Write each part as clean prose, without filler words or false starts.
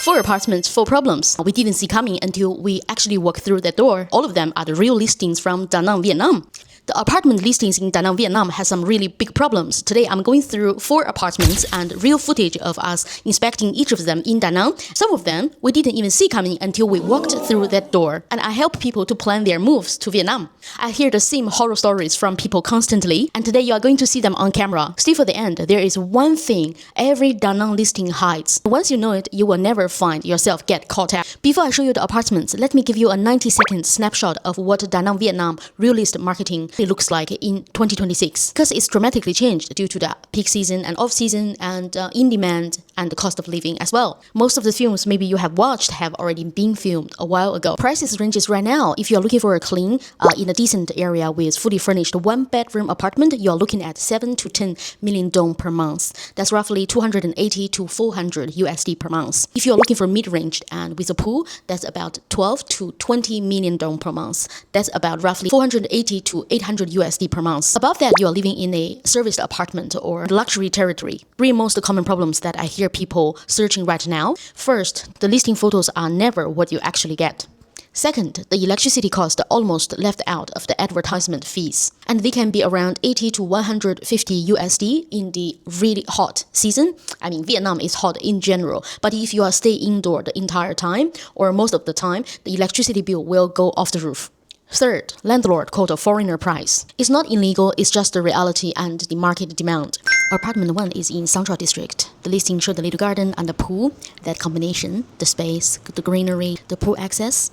4 apartments, 4 problems we didn't see coming until we actually walked through that door. All of them are the real listings from Da Nang, Vietnam. The apartment listings in Da Nang, Vietnam has some really big problems. Today I'm going through 4 apartments and real footage of us inspecting each of them in Da Nang. Some of them we didn't even see coming until we walked through that door. And I help people to plan their moves to Vietnam. I hear the same horror stories from people constantly, and today you are going to see them on camera. Stay for the end. There is one thing every Da Nang listing hides. Once you know it, you will never find yourself get caught out. Before I show you the apartments, let me give you a 90-second snapshot of what Da Nang, Vietnam realist marketing looks like in 2026, because it's dramatically changed due to the peak season and off season and in demand and the cost of living as well. Most of the films maybe you have watched have already been filmed a while ago. Prices ranges right now. If you're looking for a clean, in a decent area with fully furnished 1-bedroom apartment, you're looking at 7 to 10 million dong per month. That's roughly 280 to 400 USD per month. If you're looking for mid-range and with a pool, that's about 12 to 20 million dong per month. That's about roughly 480 to 800 USD per month. Above that, you're living in a serviced apartment or luxury territory. 3 most common problems that I hear people searching right now. First, the listing photos are never what you actually get. Second, the electricity cost almost left out of the advertisement fees, and they can be around 80 to 150 USD in the really hot season. I mean, Vietnam is hot in general, but if you are staying indoor the entire time or most of the time, the electricity bill will go off the roof. Third, landlord quote a foreigner price. It's not illegal, it's just the reality and the market demand. Apartment 1 is in Central District. The listing showed the little garden and the pool. That combination, the space, the greenery, the pool access,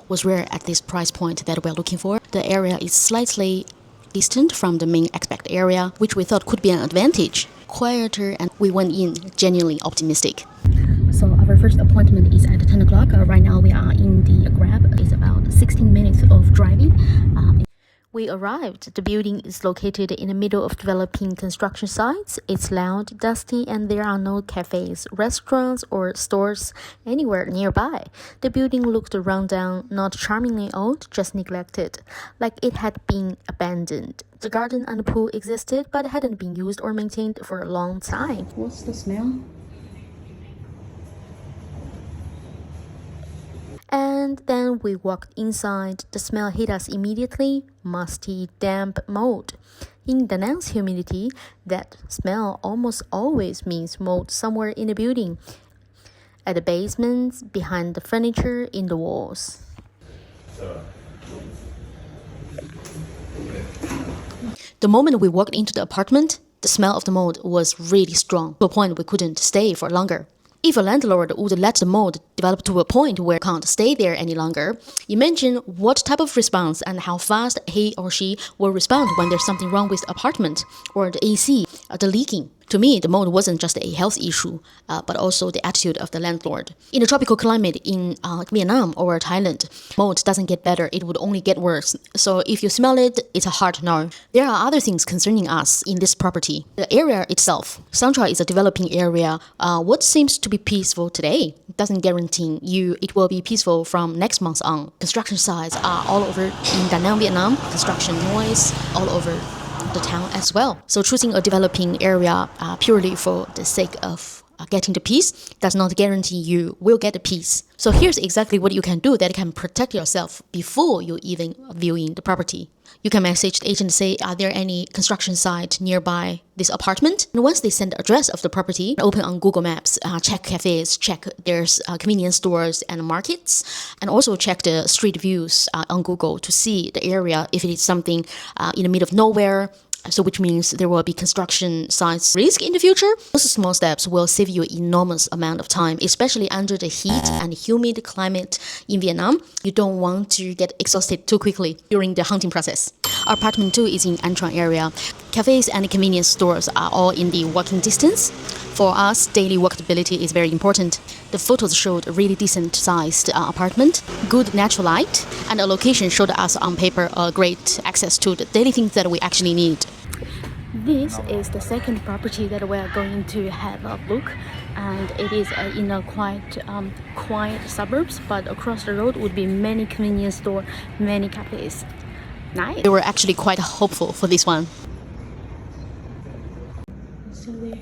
was rare at this price point that we're looking for. The area is slightly distant from the main expat area, which we thought could be an advantage. Quieter, and we went in genuinely optimistic. So our first appointment is at 10 o'clock. Right now we are in the Grab. It's about 16 minutes of driving. We arrived. The building is located in the middle of developing construction sites. It's loud, dusty, and there are no cafes, restaurants, or stores anywhere nearby. The building looked run down, not charmingly old, just neglected, like it had been abandoned. The garden and the pool existed, but hadn't been used or maintained for a long time. What's the smell? And then we walked inside. The smell hit us immediately. Musty, damp mold. In Da Nang's humidity, that smell almost always means mold somewhere in the building. At the basements, behind the furniture, in the walls. The moment we walked into the apartment, the smell of the mold was really strong, to a point we couldn't stay for longer. If a landlord would let the mold develop to a point where it can't stay there any longer, imagine what type of response and how fast he or she will respond when there's something wrong with the apartment or the AC, the leaking. To me, the mold wasn't just a health issue, but also the attitude of the landlord. In a tropical climate in Vietnam or Thailand, mold doesn't get better, it would only get worse. So if you smell it, it's a hard no. There are other things concerning us in this property. The area itself. Central is a developing area. What seems to be peaceful today doesn't guarantee you it will be peaceful from next month on. Construction sites are all over in Da Nang, Vietnam. Construction noise all over the town as well. So choosing a developing area purely for the sake of getting the peace does not guarantee you will get the peace. So here's exactly what you can do that can protect yourself before you even viewing the property. You can message the agent and say, are there any construction site nearby this apartment? And once they send the address of the property, open on Google Maps, check cafes, check there's convenience stores and markets, and also check the street views on Google to see the area if it is something in the middle of nowhere. So which means there will be construction sites risk in the future. Those small steps will save you enormous amount of time, especially under the heat and humid climate in Vietnam. You don't want to get exhausted too quickly during the hunting process. Apartment 2 is in An Trang area. Cafes and convenience stores are all in the walking distance. For us, daily walkability is very important. The photos showed a really decent sized apartment, good natural light, and a location showed us on paper a great access to the daily things that we actually need. This is the second property that we are going to have a look, and it is in a quite quiet suburbs, but across the road would be many convenience stores, many cafes. Nice. We were actually quite hopeful for this one. So there.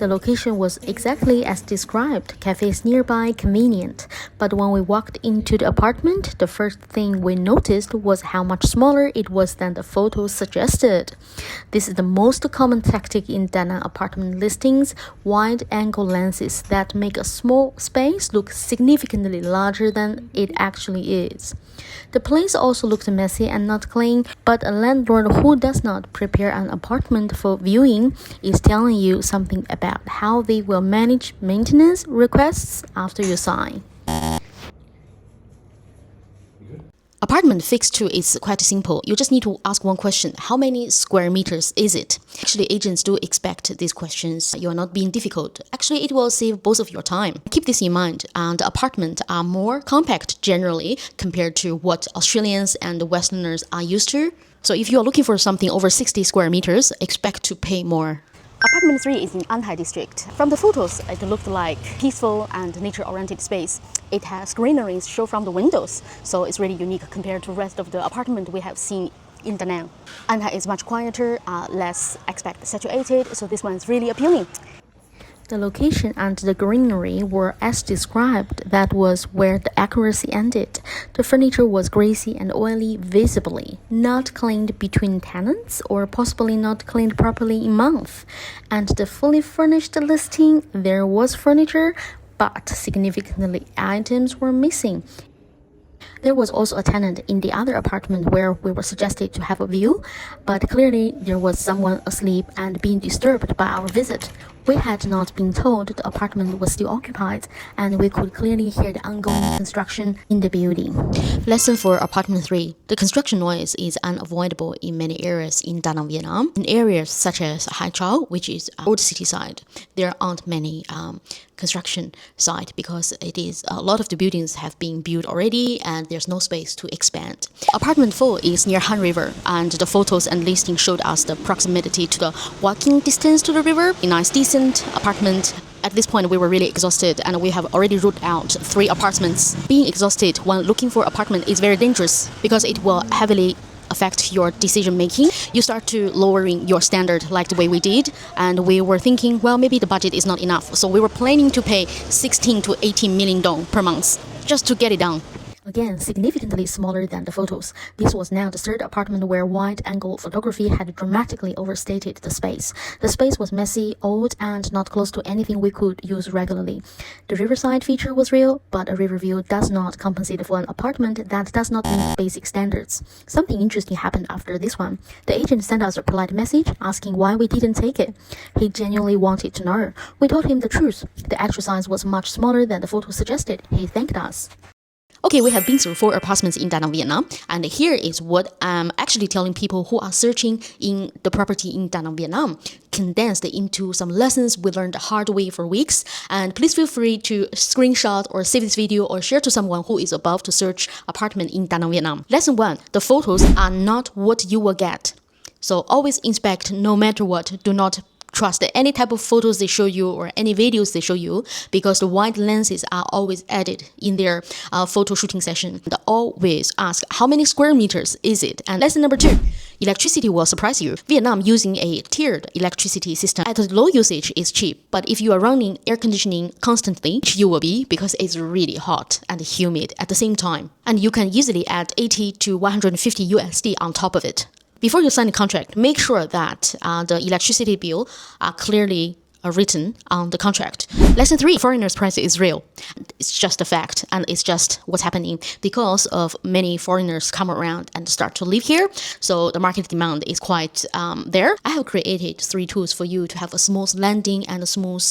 The location was exactly as described, cafes nearby, convenient. But when we walked into the apartment, the first thing we noticed was how much smaller it was than the photos suggested. This is the most common tactic in Da Nang apartment listings, wide-angle lenses that make a small space look significantly larger than it actually is. The place also looked messy and not clean, but a landlord who does not prepare an apartment for viewing is telling you something about how they will manage maintenance requests after you sign. Apartment fixed to is quite simple. You just need to ask one question. How many square meters is it? Actually, agents do expect these questions. You are not being difficult. Actually, it will save both of your time. Keep this in mind. The apartments are more compact generally compared to what Australians and Westerners are used to. So if you are looking for something over 60 square meters, expect to pay more. Apartment 3 is in Antai district. From the photos, it looked like peaceful and nature-oriented space. It has greeneries show from the windows, so it's really unique compared to the rest of the apartment we have seen in Da Nang. Antai is much quieter, less expat saturated, so this one is really appealing. The location and the greenery were as described. That was where the accuracy ended. The furniture was greasy and oily visibly, not cleaned between tenants or possibly not cleaned properly in months. And the fully furnished listing, there was furniture, but significantly items were missing. There was also a tenant in the other apartment where we were suggested to have a view, but clearly there was someone asleep and being disturbed by our visit. We had not been told the apartment was still occupied, and we could clearly hear the ongoing construction in the building. Lesson for apartment 3. The construction noise is unavoidable in many areas in Da Nang, Vietnam. In areas such as Hai Châu, which is old city side, there aren't many construction site because it is a lot of the buildings have been built already and there's no space to expand. Apartment 4 is near Han River, and the photos and listing showed us the proximity to the walking distance to the river. A nice decent apartment. At this point we were really exhausted and we have already ruled out 3 apartments. Being exhausted when looking for apartment is very dangerous because it will heavily affect your decision making. You start to lowering your standard like the way we did, and we were thinking, well, maybe the budget is not enough, so we were planning to pay 16 to 18 million dong per month just to get it done. Again, significantly smaller than the photos. This was now the third apartment where wide-angle photography had dramatically overstated the space. The space was messy, old, and not close to anything we could use regularly. The Riverside feature was real, but a river view does not compensate for an apartment that does not meet basic standards. Something interesting happened after this one. The agent sent us a polite message asking why we didn't take it. He genuinely wanted to know. We told him the truth. The actual size was much smaller than the photo suggested. He thanked us. Okay, we have been through 4 apartments in Da Nang, Vietnam, and here is what I'm actually telling people who are searching in the property in Da Nang, Vietnam, condensed into some lessons we learned the hard way for weeks. And please feel free to screenshot or save this video or share to someone who is about to search apartment in Da Nang, Vietnam. Lesson 1, the photos are not what you will get. So always inspect no matter what. Do not trust any type of photos they show you or any videos they show you, because the wide lenses are always added in their photo shooting session. And always ask how many square meters is it. And lesson number 2, electricity will surprise you. Vietnam using a tiered electricity system. At low usage is cheap, but if you are running air conditioning constantly, you will be, because it's really hot and humid at the same time. And you can easily add 80 to 150 USD on top of it. Before you sign the contract, make sure that the electricity bill are clearly written on the contract. Lesson 3, foreigners' price is real. It's just a fact, and it's just what's happening because of many foreigners come around and start to live here. So the market demand is quite there. I have created 3 tools for you to have a smooth landing and a smooth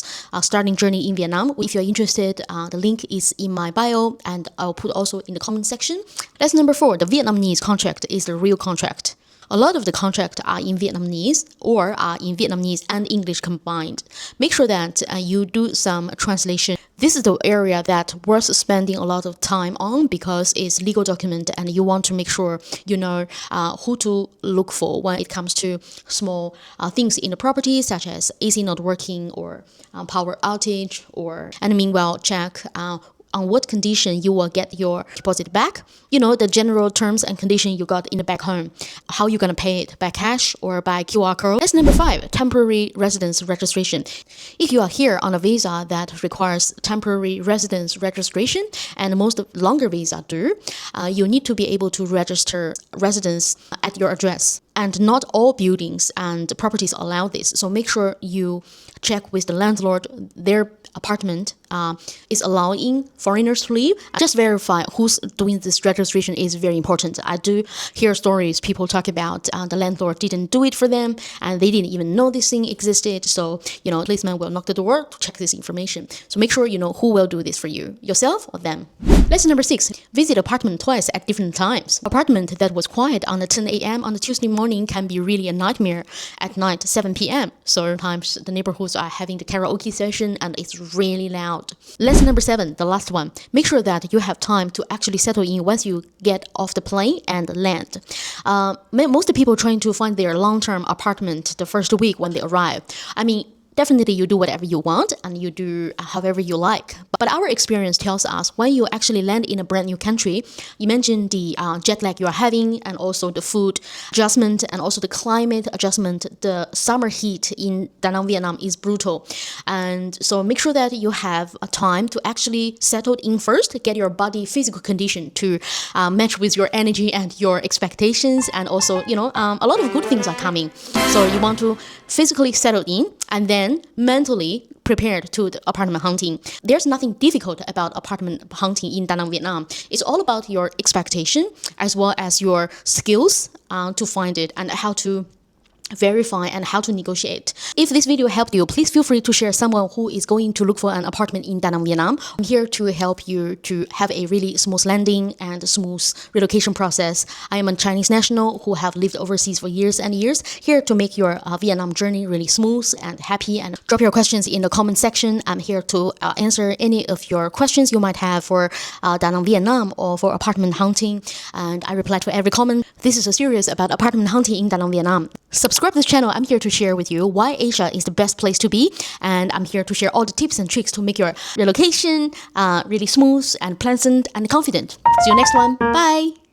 starting journey in Vietnam. If you're interested, the link is in my bio, and I'll put also in the comment section. Lesson number 4, the Vietnamese contract is the real contract. A lot of the contracts are in Vietnamese or are in Vietnamese and English combined. Make sure that you do some translation. This is the area that worth spending a lot of time on because it's legal document and you want to make sure you know who to look for when it comes to small things in the property, such as AC not working or power outage, or and meanwhile check on what condition you will get your deposit back. The general terms and conditions you got in the back home. How you're going to pay it, by cash or by QR code. That's number 5, temporary residence registration. If you are here on a visa that requires temporary residence registration, and most longer visa do, you need to be able to register residence at your address. And not all buildings and properties allow this. So make sure you check with the landlord, their apartment is allowing foreigners to live. Just verify who's doing this registration is very important. I do hear stories, people talk about the landlord didn't do it for them and they didn't even know this thing existed. So, policeman will knock the door to check this information. So make sure you know who will do this for you, yourself or them. Lesson number 6, visit apartment twice at different times. Apartment that was quiet on the 10 a.m. on the Tuesday morning can be really a nightmare at night, 7 p.m. Sometimes the neighborhoods are having the karaoke session and it's really loud. Lesson number 7, the last one. Make sure that you have time to actually settle in once you get off the plane and land. Most people trying to find their long-term apartment the first week when they arrive. Definitely you do whatever you want and you do however you like. But our experience tells us when you actually land in a brand new country, imagine the jet lag you are having and also the food adjustment and also the climate adjustment. The summer heat in Da Nang, Vietnam is brutal. And so make sure that you have a time to actually settle in first, get your body physical condition to match with your energy and your expectations. And also, a lot of good things are coming. So you want to physically settle in and then mentally prepared to the apartment hunting. There's nothing difficult about apartment hunting in Da Nang, Vietnam. It's all about your expectation as well as your skills to find it and how to verify and how to negotiate. If this video helped you, please feel free to share someone who is going to look for an apartment in Da Nang, Vietnam. I'm here to help you to have a really smooth landing and smooth relocation process. I am a Chinese national who have lived overseas for years and years, here to make your Vietnam journey really smooth and happy. And drop your questions in the comment section. I'm here to answer any of your questions you might have for Da Nang, Vietnam or for apartment hunting. And I reply to every comment. This is a series about apartment hunting in Da Nang, Vietnam. Subscribe to this channel. I'm here to share with you why Asia is the best place to be, and I'm here to share all the tips and tricks to make your relocation really smooth and pleasant and confident. See you next one. Bye!